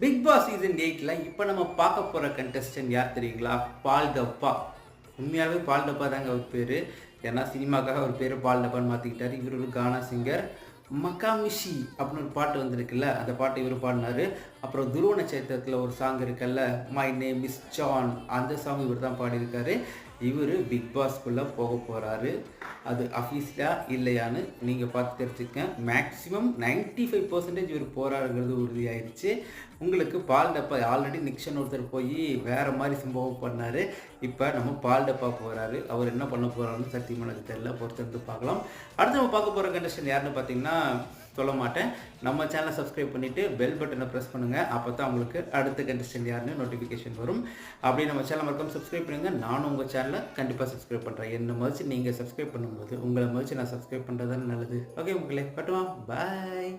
Big Boss season 8ல இப்போ நம்ம பார்க்க போகிற கண்டஸ்டன்ட் யார் தெரியுங்களா? பால் டப்பா. உண்மையாகவே பால் டப்பா தாங்க அவர் பேர். ஏன்னா சினிமாக்காக அவர் பேர் பால் டப்பான்னு மாற்றிக்கிட்டார். இவர் ஒரு கானா சிங்கர். மகாமிஷி அப்படின்னு ஒரு பாட்டு வந்திருக்குல்ல, அந்த பாட்டு இவர் பாடினார். அப்புறம் துருவ நட்சத்திரத்தில் ஒரு சாங் இருக்குல்ல, மை நேம் இஸ் ஜான், அந்த சாங் இவர் தான் பாடியிருக்காரு. இவர் பிக் பாஸ்க்குள்ளே போக போகிறாரு. அது அஃபீஷியலாக இல்லையான்னு நீங்கள் பார்த்து தெரிஞ்சுக்கங்க. மேக்ஸிமம் 95% இவர் போகிறாருங்கிறது உறுதியாயிருச்சு. உங்களுக்கு பால் டப்பா ஆல்ரெடி நிக்ஷன் ஒருத்தர் போய் வேறு மாதிரி சம்பவம் பண்ணார். இப்போ நம்ம பால் டப்பா போகிறாரு. அவர் என்ன பண்ண போகிறாருன்னு சத்தியமாக எனக்கு தெரியல, பொறுத்திருந்து பார்க்கலாம். அடுத்து நம்ம பார்க்க போகிற கண்டிஷன் யாருன்னு பார்த்தீங்கன்னா சொல்ல மாட்டேன். நம்ம சேனலை சப்ஸ்கிரைப் பண்ணிவிட்டு பெல் பட்டனை ப்ரெஸ் பண்ணுங்கள். அப்போ தான் உங்களுக்கு அடுத்த கண்டஸ்டன்ட் யாருன்னு நோட்டிஃபிகேஷன் வரும். அப்படி நம்ம சேனல் மறக்காம சப்ஸ்கிரைப் பண்ணுங்கள். நானும் உங்கள் சேனலை கண்டிப்பாக சப்ஸ்கிரைப் பண்ணுறேன். என்ன மதிச்சு நீங்கள் சப்ஸ்கிரைப் பண்ணும்போது உங்களை மதிச்சு நான் சப்ஸ்கிரைப் பண்ணுறது நல்லது. ஓகே உங்களே, பட்டுமா, பாய்.